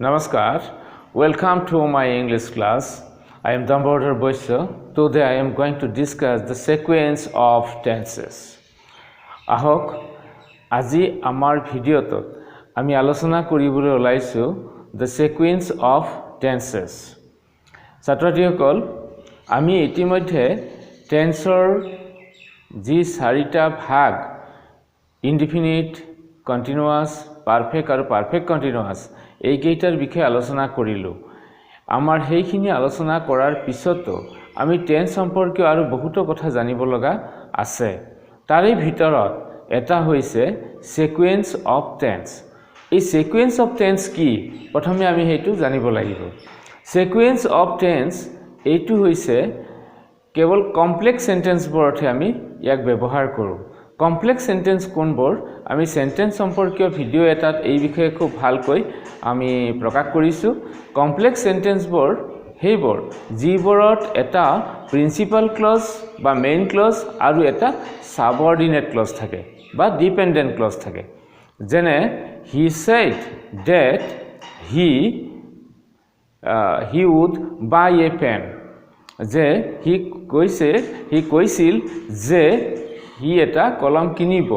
Namaskar. Welcome to my English class. I am Dambodhar Boisya. Today I am going to discuss the sequence of tenses. Ahok, আজি আমাৰ ভিডিঅ'ত আমি আলোচনা কৰিবলৈ ওলাইছো the sequence of tenses. ছাত্ৰছাত্ৰীসকল, আমি ইতিমধ্যে টেন্সৰ যি চাৰিটা ভাগ ইনডিফিনিট, কন্টিনিউয়াস, পাৰফেক্ট আৰু পাৰফেক্ট কন্টিনিউয়াস এই কেইটাৰ বিষয়ে আলোচনা কৰিলো। আমাৰ সেইখিনি আলোচনা কৰাৰ পিছতো আমি টেন্স সম্পৰ্কীয় আৰু বহুতো কথা জানিব লগা আছে। তাৰে ভিতৰত এটা হৈছে সিকুৱেন্স অফ টেন্স। এই সিকুৱেন্স অফ টেন্স কি প্ৰথমে আমি হেতু জানিব লাগিব। সিকুৱেন্স অফ টেন্স এইটো হৈছে কেৱল কমপ্লেক্স সেন্টেন্সবোৰতহে আমি ইয়াক ব্যৱহাৰ কৰোঁ। কমপ্লেক্স সেন্টেন্স কোনবোৰ আমি সেন্টেন্স সম্পৰ্কীয় ভিডিও এটাত এই বিষয়ে খুব ভালকৈ আমি প্ৰকাশ কৰিছো। কমপ্লেক্স সেন্টেন্সবোৰ সেইবোৰ যিবোৰত এটা প্ৰিন্সিপাল ক্লজ বা মেইন ক্লজ আৰু এটা সাবঅৰ্ডিনেট ক্লজ থাকে বা ডিপেন্ডেন্ট ক্লজ থাকে। যেনে he said that he would buy a pen, যে he কৈছিল যে he এটা কলম কিনিব।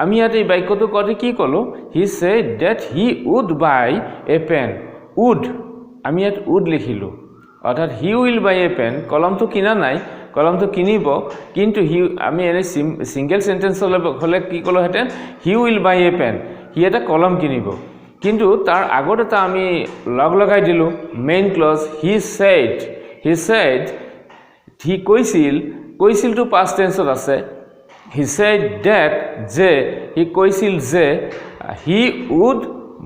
আমি ইয়াতে এই বাক্যটো কতে কি কলো? he said that he would buy a pen. would আমি ইয়াত would লিখিলো, অর্থাৎ he will buy a pen। কলমটো কিনা নাই, কলমটো কিনিব, কিন্তু আমি এনে সিঙ্গেল সেন্টেন্স হলে কি কলো হেতেন? he will buy a pen, he এটা কলম কিনিব। কিন্তু তাৰ আগত এটা আমি লগাই দিলো main clause he said। he কৈছিলটো পাস্ট টেন্সত আছে। he said that যে he কৈছিল যে he would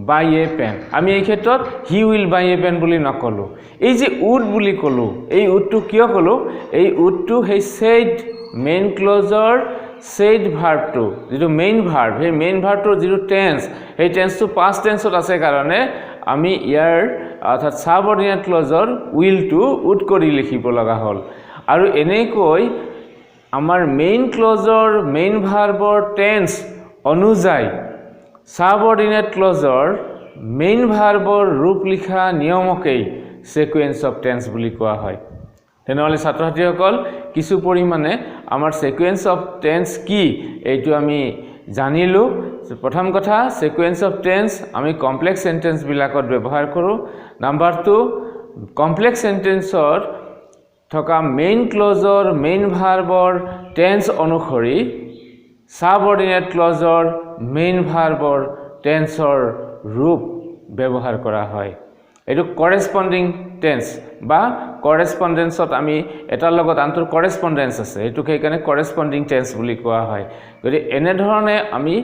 buy a pen। আমি এই ক্ষেত্ৰত he will buy a pen বুলি নকলো। এই যে would বুলি কলো, এই would টো কিয় কলো? এই would টো সেই said মেইন ক্লজৰ said ভাৰ্বটো, যেটো মেইন ভাৰ্ব, সেই মেইন ভাৰ্বটোৰ যেটো টেন্স, সেই টেন্সটো পাস্ট টেন্সত আছে কাৰণে আমি ইয়াৰ অৰ্থাৎ সাবঅৰ্ডিনেট ক্লজৰ will টো would কৰি লিখিব লগা হ'ল। আৰু এনেকৈ আমাৰ মেইন ক্লজৰ মেইন ভাৰ্বৰ টেন্স অনুযায়ী সাবঅৰ্ডিনেট ক্লজৰ মেইন ভাৰ্বৰ ৰূপ লিখা নিয়মকেই সিকুৱেন্স অফ টেন্স বুলি কোৱা হয়। তেনেহলে ছাত্ৰছাত্ৰীসকল কিছু পৰিমাণে আমাৰ সিকুৱেন্স অফ টেন্স কি এইটো আমি জানিলো। প্ৰথম কথা, সিকুৱেন্স অফ টেন্স আমি কমপ্লেক্স সেন্টেন্স বিলাকত ব্যৱহাৰ কৰো। নাম্বাৰ 2, কমপ্লেক্স সেন্টেন্সৰ থকা মেইন ক্লজৰ মেইন ভাৰ্বৰ টেন্স অনুসৰি সাবঅৰ্ডিনেট ক্লজৰ মেইন ভাৰ্বৰ টেন্সৰ ৰূপ ব্যৱহাৰ কৰা হয়। এইটো কৰেসপন্ডিং টেন্স বা কৰেসপন্ডেন্সত আমি এটাৰ লগত আনটোৰ কৰেসপন্ডেন্স আছে, এইটো সেইকাৰণে কৰেসপন্ডিং টেন্স বুলি কোৱা হয়। গতিকে এনে ধৰণে আমি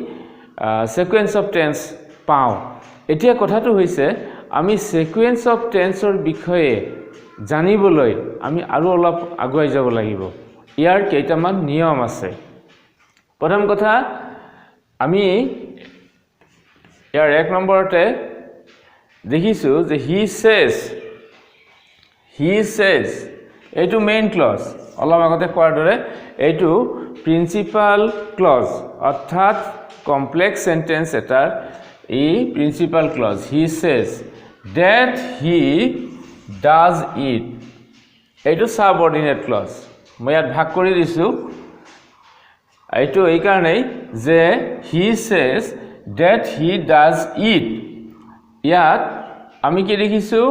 সিকুৱেন্স অফ টেন্স পাওঁ। এতিয়া কথাটো হৈছে আমি সিকুৱেন্স অফ টেন্সৰ বিষয়ে জানিবলৈ আমি আৰু অলপ আগুৱাই যাব লাগিব। ইয়াৰ কেইটামান নিয়ম আছে। প্ৰথম কথা, আমি ইয়াৰ 1 নম্বৰতে দেখিছো যে he says এইটো মেইন ক্লজ, অলপ আগতে কোৱাৰ দৰে এইটো প্ৰিন্সিপাল ক্লজ, অৰ্থাৎ কমপ্লেক্স সেন্টেন্স এটাৰ এই principal clause. he says that he does it, এইটো সাবঅৰ্ডিনেট ক্লজ। মই ইয়াত ভাগ কৰি দিছো। এইটো এই কাৰণেই যে he says that he does it, ইয়াত আমি কি দেখিছো?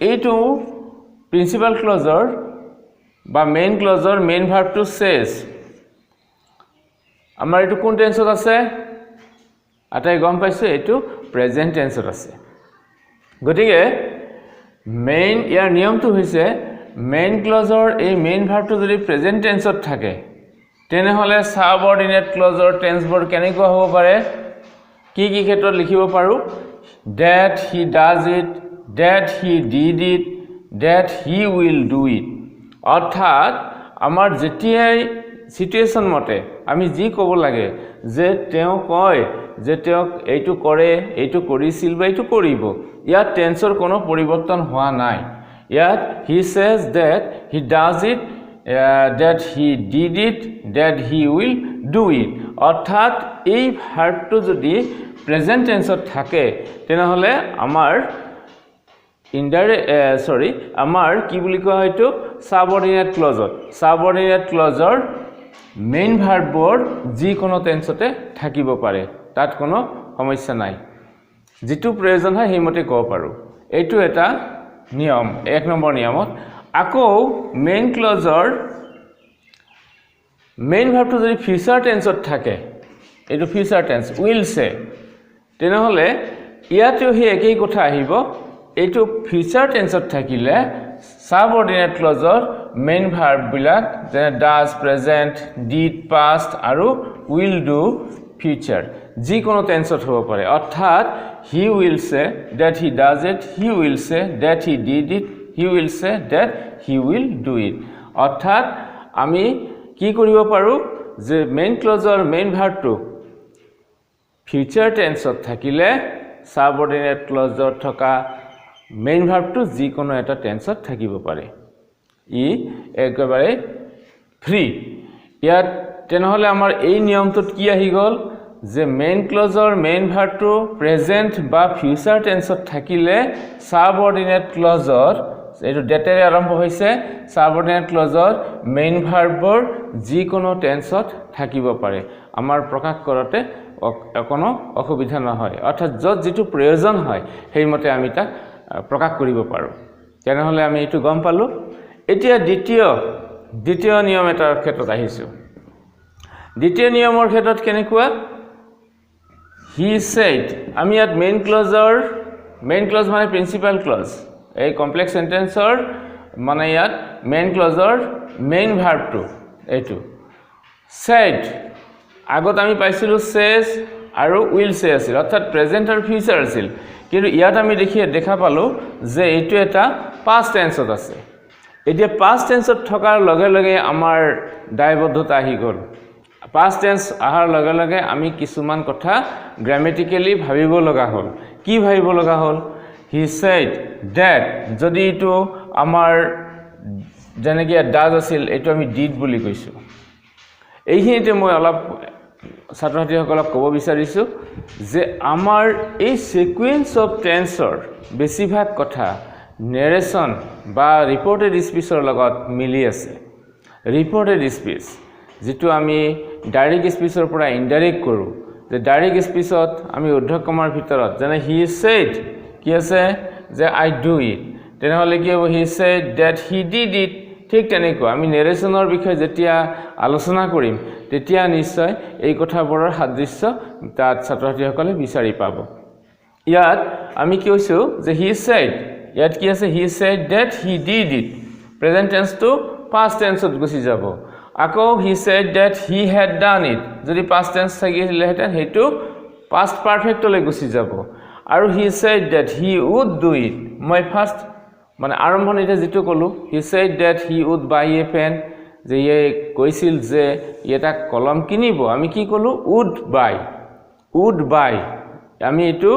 এইটো প্ৰিন্সিপাল ক্লজৰ বা মেইন ক্লজৰ মেইন ভাৰ্বটো says। আমাৰ এইটো কোন টেন্সত আছে? আটাই গম পাইছো, এইটো প্ৰেজেন্ট টেন্সত আছে। গতিকে মেইন ইয়াৰ নিয়মটো হৈছে মেইন ক্লজৰ এই মেইন ভাৰ্বটো যদি প্ৰেজেন্ট টেন্সত থাকে তেনেহলে সাবঅৰ্ডিনেট ক্লজৰ টেন্সবোৰ কেনেকুৱা হ'ব পাৰে? কি ক্ষেত্ৰত লিখিব পাৰো? that he does it, that he did it, that he will do it। অৰ্থাৎ আমাৰ যেতিয়াই সিচুৱেচন মতে আমি যি ক'ব লাগে যে তেওঁ কয় যে তেওঁক এইটো কৰে, এইটো কৰিছিল বা এইটো কৰিব, ইয়াত টেন্সৰ কোনো পৰিৱৰ্তন হোৱা নাই। ইয়াত he says that he does it, that he did it, that he will do it। অৰ্থাৎ এই ভাৰ্বটো যদি প্ৰেজেন্ট টেন্সত থাকে তেনেহলে আমাৰ আমাৰ কি বুলি কোৱা হয়তো সাবঅৰ্ডিনেট ক্লজৰ মেইন ভাৰ্ববোৰ যিকোনো টেন্সতে থাকিব পাৰে তাত কোনো সমস্যা নাই যেটো প্ৰয়োজন হয় হেমতে ক'ব পাৰো এইটো এটা নিয়ম 1 নম্বৰ নিয়মত আকৌ মেইন ক্লজৰ মেইন ভাৰ্বটো যদি ফিউচাৰ টেন্সত থাকে এইটো ফিউচাৰ টেন্স উইল সে তেনেহলে ইয়াতেও হে একেই কথা আহিব এইটো ফিউচাৰ টেন্সত থাকিলে সাবঅৰ্ডিনেট ক্লজৰ মেইন ভাৰ্ব বিলাক যেনে ডাজ প্ৰেজেন্ট ডিড পাষ্ট আৰু উইল ডু ফিউচাৰ যিকোনো টেন্সত হ'ব পাৰে অৰ্থাৎ he will say that he does it he will say that he did it he will say that he will do it অৰ্থাৎ আমি কি কৰিব পাৰো যে মেইন ক্লজৰ মেইন ভাৰ্বটো ফিউচাৰ টেন্সত থাকিলে সাবঅৰ্ডিনেট ক্লজৰ থকা মেইন ভাৰ্বটো যিকোনো এটা টেন্সত থাকিব পাৰে ই একেবাৰে ফ্ৰী ইয়াত তেনেহলে আমাৰ এই নিয়মটোত কি আহি গল যে মেইন ক্লজৰ মেইন ভাৰ্বটো প্ৰেজেন্ট বা ফিউচাৰ টেন্সত থাকিলে সাবঅৰ্ডিনেট ক্লজৰ এইটো ডেটেৰে আৰম্ভ হৈছে সাবঅৰ্ডিনেট ক্লজৰ মেইন ভাৰ্বৰ যিকোনো টেন্সত থাকিব পাৰে আমাৰ প্ৰকাশ কৰতে কোনো অসুবিধা নহয় অৰ্থাৎ যত যেটো প্ৰয়োজন হয় হেইমতে আমি তা প্ৰকাশ কৰিব পাৰো তেনেহলে আমি এটো গম পালো এতিয়া দ্বিতীয় নিয়ম এটাৰ ক্ষেত্ৰত আহিছো দ্বিতীয় নিয়মৰ ক্ষেত্ৰত কেনেকুৱা he said আমি ইয়াত মেইন ক্লজ মানে প্ৰিন্সিপাল ক্লজ এই কমপ্লেক্স সেন্টেন্সৰ মানে ইয়াত মেইন ক্লজৰ মেইন ভাৰ্বটো এইটো said আগত আমি পাইছিলো says আৰু will say আছিল অৰ্থাৎ প্ৰেজেন্ট আৰু ফিউচাৰ আছিল কিন্তু ইয়াত আমি দেখা পালো যে এইটো এটা past টেন্সত আছে এতিয়া past টেন্সত থকাৰ লগে লগে আমাৰ দায়বদ্ধতা আহি গল past tense আহাৰ লগে লগে আমি কিছুমান কথা গ্ৰামেটিক্যালি ভাবিব লগা হল কি ভাবিব লগা হল he said that যদি এটো আমাৰ যেনেকি ডাজ আছিল এটো আমি ডিড বুলি কৈছো এইখিনিতে মই অলপ ছাত্ৰছাত্ৰীসকলক ক'ব বিচাৰিছো যে আমাৰ এই সিকোয়েন্স অফ টেন্সৰ বেছিভাগ কথা নেৰেশন বা ৰিপৰ্টেড স্পিচৰ লগত মিলি আছে ৰিপৰ্টেড স্পিচ যেটো আমি ডাইৰেক্ট স্পিচৰ পৰা ইনডাইৰেক্ট কৰো যে ডাইৰেক্ট স্পিচত আমি উদ্ধকমাৰ ভিতৰত যেনে he said কি আছে যে I do it তেনেহলে কি হ'ব he said that he did it ঠিক তেনেকৈ আমি নেৰেশনৰ বিষয়ে যেতিয়া আলোচনা কৰিম তেতিয়া নিশ্চয় এই কথাবোৰৰ সাদৃশ্য তাত ছাত্ৰছাত্ৰীসকলে বিচাৰি পাব ইয়াত আমি কি কৈছো যে he said ইয়াত কি আছে he said that he did it present টেন্সটো past টেন্সত গুচি যাব আকৌ he said that he had done it যদি past tense থাকিলে হেতেন হেতু past perfect লৈ গুচি যাব আৰু he said that he would do it মই ফাৰ্স্ট মানে আৰম্ভণিতে যেটো কলো he said that he would buy a pen যে এই কৈছিল যে এটা কলম কিনিব আমি কি কলো would buy আমি এটো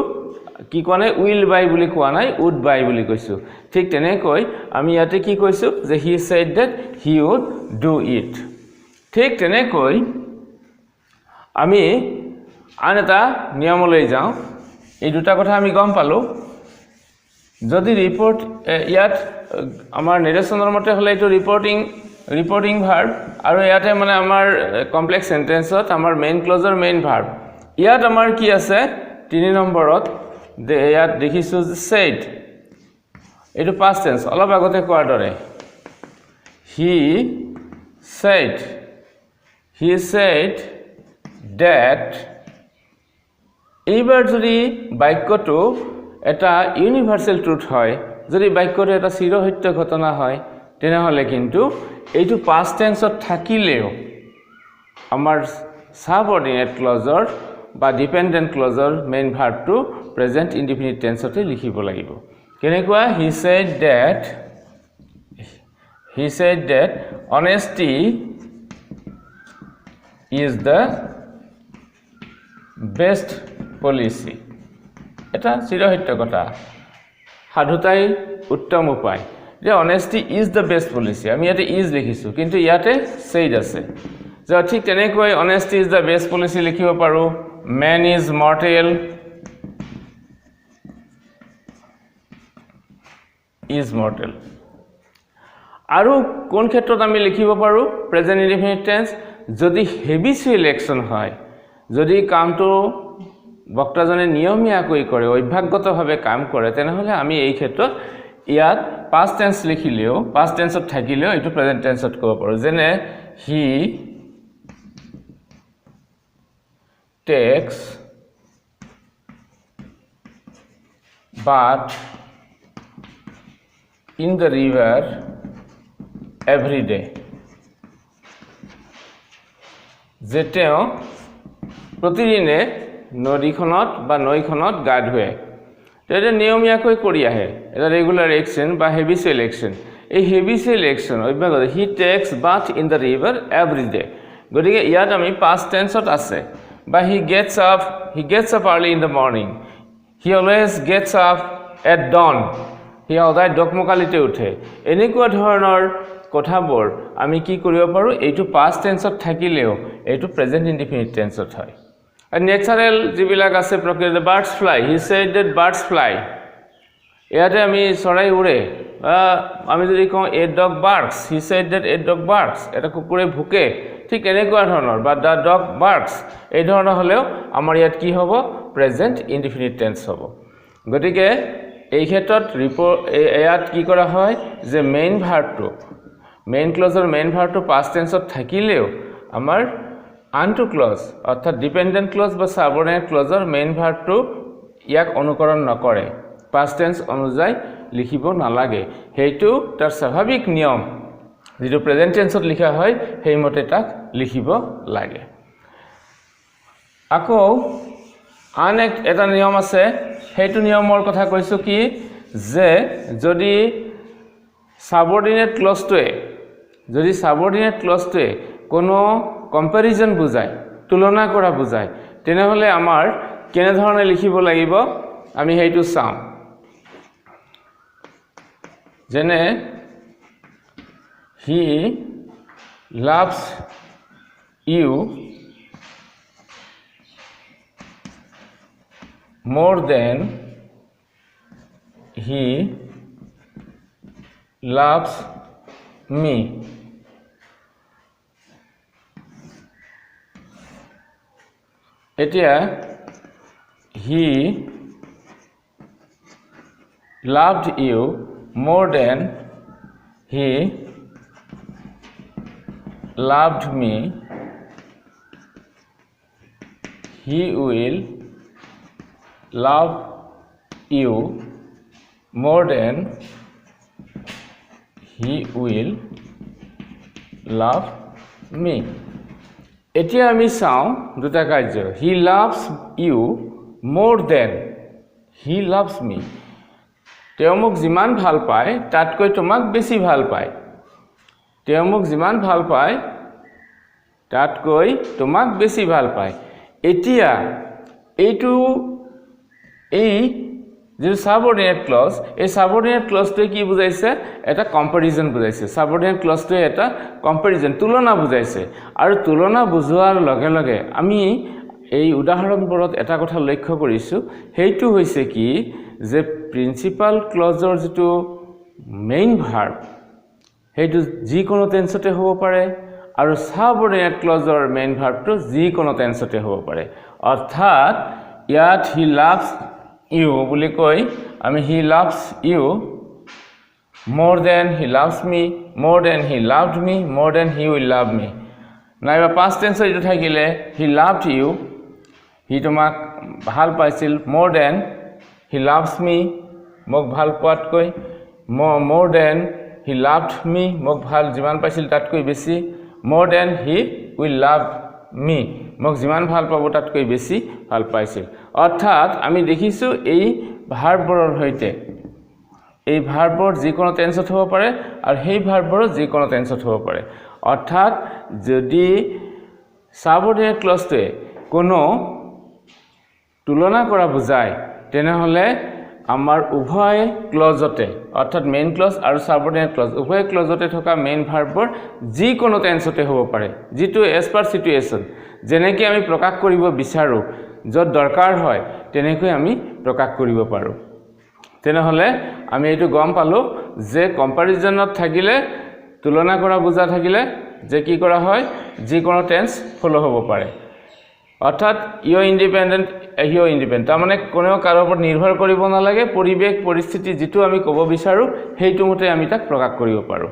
কি কোৱা নাই will buy বুলি কোৱা নাই would buy বুলি কৈছো ঠিক তেনেকৈ আমি ইয়াতে কি কৈছো যে he said that he would do it ঠিক তেনেকৈ আমি আন এটা নিয়মলৈ যাওঁ এই দুটা কথা আমি গম পালো যদি ৰিপৰ্ট ইয়াত আমাৰ নেৰেশনৰ মতে হলে এটো ৰিপৰ্টিং ভাৰ্ব আৰু ইয়াতে মানে আমাৰ কমপ্লেক্স সেন্টেন্সত আমাৰ মেইন ক্লজৰ মেইন ভাৰ্ব ইয়াত আমাৰ কি আছে 3 নম্বৰত ইয়াত দেখিছো যে said এটো past tense অলপ আগতে কোৱাৰ দৰে he said that এইবাৰ যদি বাক্যটো এটা ইউনিভাৰ্সাল ট্ৰুথ হয় যদি বাক্যটো এটা চিৰসত্য ঘটনা হয় তেনেহলে কিন্তু এইটো past tenseত থাকিলেও আমাৰ সাবঅৰ্ডিনেট ক্লজৰ বা ডিপেন্ডেন্ট ক্লজৰ মেইন ভাৰ্বটো প্ৰেজেন্ট ইনডিফিনিট টেন্সতে লিখিব লাগিব কেনেকুৱা he said that honesty is the best policy এটা চিৰসত্য কথা সাধুতাই উত্তম উপায় যে honesty is the best policy আমি ইয়াতে is লিখিছো কিন্তু ইয়াতে said আছে যে ঠিক তেনেকৈ honesty is the best policy লিখিব পাৰো man is mortal is mortal. আৰু কোন ক্ষেত্ৰত আমি লিখিব পাৰো প্ৰেজেন্ট ইনডিফিনিট টেন্স যদি হেবিচুৱেল একচন হয় যদি কামটো বক্তাজনে নিয়মীয়াকৈ কৰে অভ্যাসগতভাৱে কাম কৰে তেনেহলে আমি এই ক্ষেত্ৰত ইয়াত past tense লিখিলেও past tenseত থাকিলেও এটো প্ৰেজেন্ট টেন্সত ক'ব পাৰো যেনে he takes bath in the river every day যে তেওঁ প্ৰতিদিনে নদীখনত বা নৈখনত গা ধুৱে এটা নিয়মীয়াকৈ কৰি আহে এটা ৰেগুলাৰ একচন বা হেবিচুৱেল একচন এই হেবিচুৱেল একচন অভ্যাসগত he takes bath in the river every day গতিকে ইয়াত আমি পাষ্ট টেন্সত আছে বা he gets up early in the morning he always gets up at dawn হি সদায় দকমকালিতে উঠে এনেকুৱা ধৰণৰ কথাবোৰ আমি কি কৰিব পাৰো এইটো পাষ্ট টেন্সত থাকিলেও এইটো প্ৰেজেন্ট ইনডিফিনিট টেন্সত হয় আৰু নেচাৰেল যিবিলাক আছে প্ৰকৃতিৰ birds fly he said that birds fly ইয়াতে আমি চৰাই উৰে আমি যদি কওঁ a dog barks he said that a dog barks এটা কুকুৰে ভুকে ঠিক এনেকুৱা ধৰণৰ বা দা ডগ বাৰ্কস এই ধৰণৰ হলেও আমাৰ ইয়াত কি হ'ব প্ৰেজেন্ট ইনডিফিনিট টেন্স হ'ব গতিকে এই ক্ষেত্ৰত ইয়াত কি কৰা হয় যে মেইন ভাৰ্বটো মেইন ক্লজৰ মেইন ভাৰ্বটো পাষ্ট টেন্সত থাকিলেও আমাৰ আনটো ক্লজ অৰ্থাৎ ডিপেন্ডেন্ট ক্লজ বা সাবঅৰ্ডিনেট ক্লজৰ মেইন ভাৰ্বটো ইয়াক অনুকৰণ নকৰে পাষ্ট টেন্স অনুযায়ী লিখিব নালাগে হেইটো তাৰ স্বাভাৱিক নিয়ম যেটো প্ৰেজেন্ট টেন্সত লিখা হয় হেইমতে তাক লিখিব লাগে আকৌ আন এটা নিয়ম আছে হেইটো নিয়মৰ কথা কৈছো কি যে যদি সাবঅৰ্ডিনেট ক্লজটোৱে কোনো কম্পাৰিজন বুজায় তুলনা কৰা বুজায় তেনেহলে আমাৰ কেনে ধৰণে লিখিব লাগিব আমি হেইটো চাম যেনে he loves you more than he loves me এতিয়া he loved you more than he loved me he will love you more than he will love me এতিয়া আমি চাও দুটা কাৰ্য he loves you more than he loves me তেওঁ মোক যিমান ভাল পায় তাতকৈ তোমাক বেছি ভাল পায় তেওঁ মোক যিমান ভাল পায় তাতকৈ তোমাক বেছি ভাল পায় এতিয়া এইটো এই যে সাবঅৰ্ডিনেট ক্লজ এই সাবঅৰ্ডিনেট ক্লজটো কি বুজাইছে এটা কম্পাৰিজন বুজাইছে সাবঅৰ্ডিনেট ক্লজটো এটা কম্পাৰিজন তুলনা বুজাইছে আৰু তুলনা বুজোৱাৰ লগে লগে আমি এই উদাহৰণবোৰত এটা কথা লক্ষ্য কৰিছো হেইটো হৈছে কি যে প্ৰিন্সিপাল ক্লজৰ যেটো মেইন ভাৰ্ব হেইটো যি কোনো টেন্সতে হ'ব পাৰে আৰু সাবঅৰ্ডিনেট ক্লজৰ মেইন ভাৰ্বটো যি কোনো টেন্সতে হ'ব পাৰে অৰ্থাৎ ইয়াত he loves you বুলি কই আমি he loves you more than he loves me more than he loved me more than he will love me নাইবা past tense এটো থাকিলে he loved you he তোমাক ভাল পাইছিল more than he loves me মোক ভাল পোৱাতকৈ more than he loved me মোক ভাল যিমান পাইছিল তাতকৈ বেছি more than he will love me মোক যিমান ভাল পাব তাতকৈ বেছি ভাল পাইছিল অৰ্থাৎ আমি দেখিছো এই ভাৰ্বৰৰ হৈতে এই ভাৰ্বৰ যি কোনো টেন্সত হ'ব পাৰে আৰু সেই ভাৰ্বৰ যি কোনো টেন্সত হ'ব পাৰে অৰ্থাৎ যদি সাবঅৰ্ডিনেট ক্লজটোৱে কোনো তুলনা কৰা বুজায় তেনেহলে আমাৰ উভয় ক্লজতে অৰ্থাৎ মেইন ক্লজ আৰু সাবঅৰ্ডিনেট ক্লজ উভয় ক্লজতে থকা মেইন ভাৰ্বৰ যি কোনো টেন্সতে হ'ব পাৰে যেটো এজ পাৰ সিচুৱেচন যেনেকৈ আমি প্ৰকাশ কৰিব বিচাৰো যত দৰকাৰ হয় তেনেকৈ আমি প্ৰকাশ কৰিব পাৰো তেনেহলে আমি এইটো গম পালো যে কম্পাৰিজনত থাকিলে তুলনা কৰা বুজা থাকিলে যে কি কৰা হয় যিকোনো টেন্স ফলো হ'ব পাৰে অৰ্থাৎ ইউ ইন্ডিপেন্ডেন্ট হিউ ইন্ডিপেন্ডেন্ট তাৰ মানে কোনো কাৰো ওপৰত নিৰ্ভৰ কৰিব নালাগে পৰিবেশ পৰিস্থিতি যেটো আমি ক'ব বিচাৰো সেইটো মতে আমি তাক প্ৰকাশ কৰিব পাৰো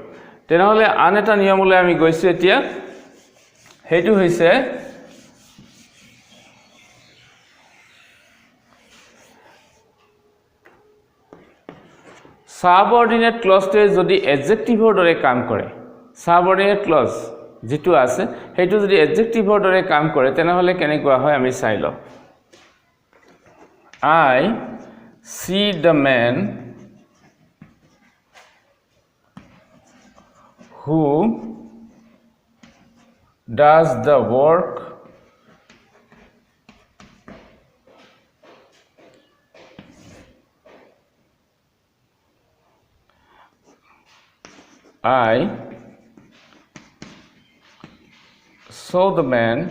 তেনেহলে আন এটা নিয়মলৈ আমি গৈছো এতিয়া সেইটো হৈছে subordinate clause তে যদি adjectiveৰ দৰে কাম কৰে subordinate clause যেটো আছে হেতু যদি adjectiveৰ দৰে কাম কৰে তেনেহলে কেনেকুৱা হয় আমি চাই লও I see the man who does the work I saw the man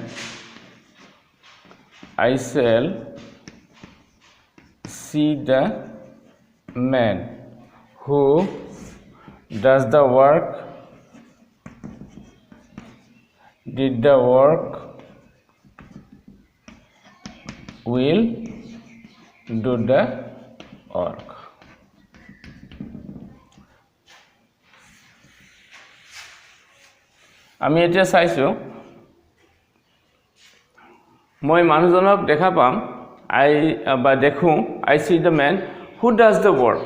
I shall see the man who does the work did the work will do the work আমি এতিয়া চাইছো মই মানুহজনক দেখা পাম আই বা দেখো I see the man who does the work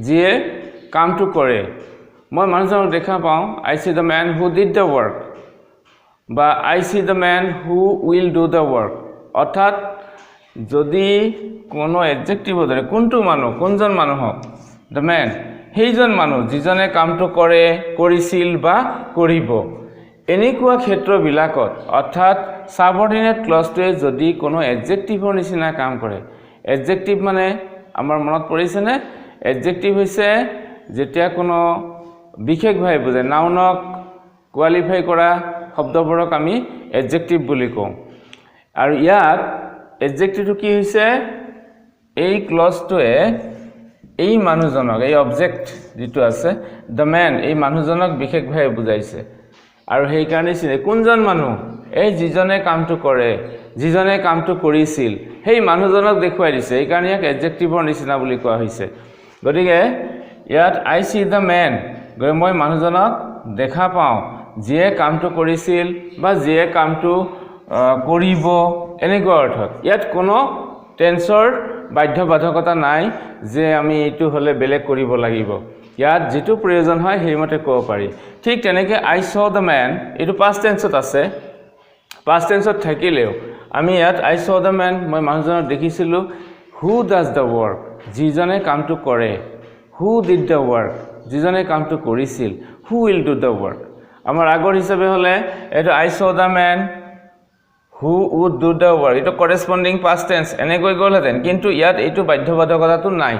যিয়ে কামটো কৰে মই মানুহজনক দেখা পাওঁ I see the man who did the work বা I see the man who will do the work অর্থাৎ যদি কোনো এডজেক্টিভ ধৰে কোনটো মানুহ কোনজন মানুহ হক দ্য ম্যান সেইজন মানুহ যিজনে কামটো কৰে কৰিছিল বা কৰিব এনেকুৱা ক্ষেত্ৰবিলাকত অৰ্থাৎ সাবঅৰ্ডিনেট ক্লজটোৱে যদি কোনো এডজেক্টিভৰ নিচিনা কাম কৰে এডজেক্টিভ মানে আমাৰ মনত পৰিছেনে এডজেক্টিভ হৈছে যেতিয়া কোনো বিশেষভাৱে বুজায় নাউনক কোৱালিফাই কৰা শব্দবোৰক আমি এডজেক্টিভ বুলি কওঁ আৰু ইয়াত এডজেক্টিভটো কি হৈছে এই ক্লজটোৱে এই মানুহজনক এই অবজেক্ট যেটো আছে দ্য ম্যান এই মানুহজনক বিশেষভাৱে বুজাইছে আৰু সেই কাৰণে কোনজন মানুহ এই যিজনে কামটো কৰে যিজনে কামটো কৰিছিল সেই মানুহজনক দেখুৱাই দিছে এই কাৰণে ইয়াক এডজেক্টিভৰ নিচিনা বুলি কোৱা হৈছে গতিকে ইয়াত আই সি দ্য ম্যান গৈ মই মানুহজনক দেখা পাওঁ যিয়ে কামটো কৰিছিল বা যিয়ে কামটো কৰিব এনেকুৱা অৰ্থত ইয়াত কোনো টেন্সৰ বাধ্যবাধকতা নাই যে আমি এটো হলে বেলেগ কৰিব লাগিব ইয়াত যেটো প্ৰয়োজন হয় হেইমতে ক'ব পাৰি ঠিক তেনেকৈ আই স দ্য ম্যান এটো পাস্ট টেন্সত আছে পাস্ট টেন্সত থাকিলেও আমি ইয়াত আই স দ্য ম্যান মই মানুহজনক দেখিছিলো হু ডাজ দ্য ওয়ার্ক যিজনে কামটো কৰে হু ডিড দ্য ওয়াৰ্ক যিজনে কামটো কৰিছিল হু উইল ডু দ্য ওয়াৰ্ক আমাৰ আগৰ হিচাপে হলে এটো I saw the man who would do the work ito corresponding past tense ene koi gol heten kintu yat etu baধ্যবাধকতা tu nai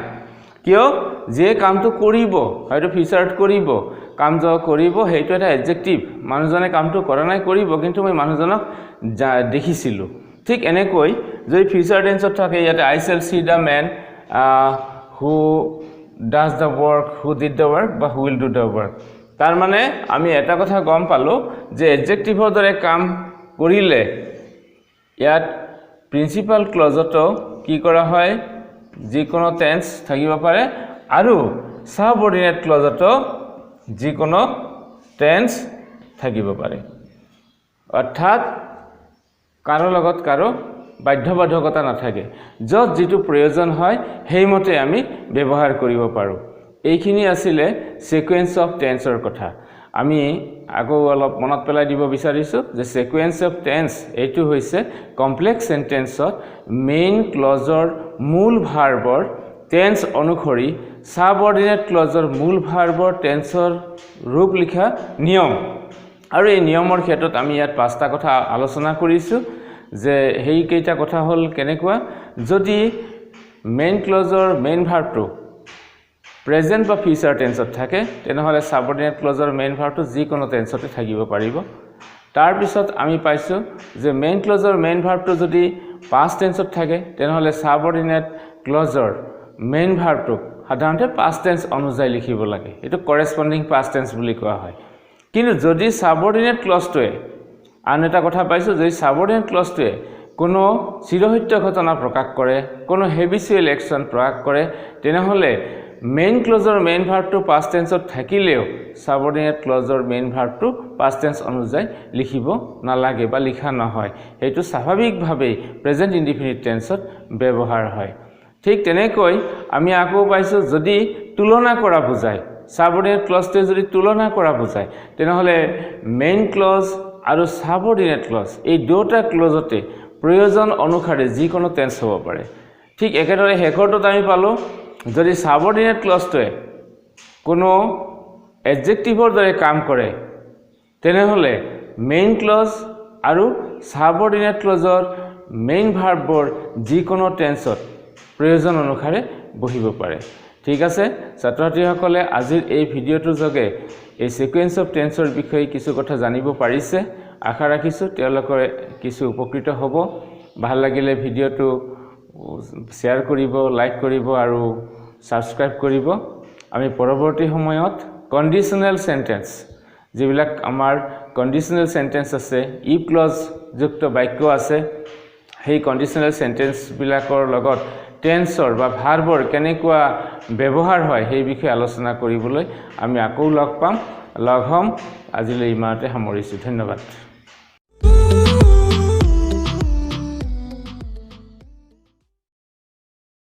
kiyo je kaam tu koribo hoyto future koribo kaam jo koribo heito eta adjective manujone kaam tu kora nai koribo kintu moi manujonok dekhisilu thik ene koi jodi future tense ot thake yate I shall see the man who does the work who did the work ba who will do the work tar mane ami eta kotha gom palo je adjective or dore kaam korile ইয়াত principal ক্লজটো কি কৰা হয় যিকোনো tense থাকিব পাৰে আৰু সাবঅৰ্ডিনেট ক্লজটো যিকোনো tense থাকিব পাৰে অৰ্থাৎ কাৰো লগত কাৰো বাধ্যবাধকতা নাথাকে যত যেটো প্ৰয়োজন হয় হেইমতে আমি ব্যৱহাৰ কৰিব পাৰো এইখিনি আছিল সিকোয়েন্স অফ টেন্সৰ কথা আমি আগো অলপ মনত পেলাই দিব বিচাৰিছো যে সিকোয়েন্স অফ টেন্স এটো হৈছে কমপ্লেক্স সেন্টেন্সত মেইন ক্লজৰ মূল ভাৰ্বৰ টেন্স অনুসৰি সাবঅৰ্ডিনেট ক্লজৰ মূল ভাৰ্বৰ টেন্সৰ ৰূপ লিখা নিয়ম আৰু এই নিয়মৰ ক্ষেত্ৰত আমি ইয়াত পাঁচটা কথা আলোচনা কৰিছো যে হেই কেইটা কথা হল কেনেকুৱা যদি মেইন ক্লজৰ মেইন ভাৰ্বটো প্ৰেজেন্ট বা ফিউচাৰ টেন্সত থাকে তেনেহলে সাবঅৰ্ডিনেট ক্লজৰ মেইন ভাৰ্বটো যিকোনো টেন্সতে থাকিব পাৰিব তাৰ পিছত আমি পাইছো যে মেইন ক্লজৰ মেইন ভাৰ্বটো যদি পাষ্ট টেন্সত থাকে তেনেহলে সাবঅৰ্ডিনেট ক্লজৰ মেইন ভাৰ্বটোক সাধাৰণতে পাষ্ট টেন্স অনুযায়ী লিখিব লাগে এটো কৰেসপন্ডিং পাষ্ট টেন্স বুলি কোৱা হয় কিন্তু যদি সাবঅৰ্ডিনেট ক্লজটোৱে আন এটা কথা পাইছো যদি সাবঅৰ্ডিনেট ক্লজটোৱে কোনো চিৰসত্য ঘটনা প্ৰকাশ কৰে কোনো হেবিচুৱেল একচন প্ৰকাশ কৰে তেনেহলে মেইন ক্লজৰ মেইন ভাৰ্বটো পাষ্ট টেন্সত থাকিলেও সাবঅৰ্ডিনেট ক্লজৰ মেইন ভাৰ্বটো পাষ্ট টেন্স অনুযায়ী লিখিব নালাগে বা লিখা নহয় এইটো স্বাভাৱিকভাৱে প্ৰেজেন্ট ইনডিফিনিট টেন্সত ব্যৱহাৰ হয় ঠিক তেনেকৈ আমি আকৌ পাইছো যদি তুলনা কৰা বুজায় সাবঅৰ্ডিনেট ক্লজটোৱে যদি তুলনা কৰা বুজায় তেনেহলে মেইন ক্লজ আৰু সাবঅৰ্ডিনেট ক্লজ এই দুটা ক্লজতে প্ৰয়োজন অনুসাৰে যিকোনো টেন্স হ'ব পাৰে ঠিক একেদৰে হেকৰটোত আমি পালো যদি সাবঅৰ্ডিনেট ক্লজটোৱে কোনো এডজেক্টিভৰ দৰে কাম কৰে তেনেহলে মেইন ক্লজ আৰু সাবঅৰ্ডিনেট ক্লজৰ মেইন ভাৰ্ববোৰ যিকোনো টেন্সত প্ৰয়োজন অনুসাৰে বহিব পাৰে ঠিক আছে ছাত্ৰছাত্ৰীসকলে আজিৰ এই ভিডিঅ'টোৰ যোগে এই সিকোয়েন্স অফ টেন্সৰ বিষয়ে কিছু কথা জানিব পাৰিছে আশা ৰাখিছো তেওঁলোকৰ কিছু উপকৃত হ'ব ভাল লাগিলে ভিডিঅ'টো শেয়াৰ কৰিব লাইক কৰিব আৰু সাবস্ক্ৰাইব কৰিব আমি পৰৱৰ্তী সময়ত কন্ডিশনাল সেন্টেন্স যিবিলাক আমাৰ কন্ডিশনাল সেন্টেন্স আছে ইফ ক্লজ যুক্ত বাক্য আছে সেই কন্ডিশনাল সেন্টেন্স বিলাকৰ লগত টেন্সৰ বা ভাৰ্বৰ কেনেকুৱা ব্যৱহাৰ হয় সেই বিষয়ে আলোচনা কৰিবলৈ আমি আকৌ লগ পাম লগ হ'ম আজিলৈ ইমানতে সামৰিছো ধন্যবাদ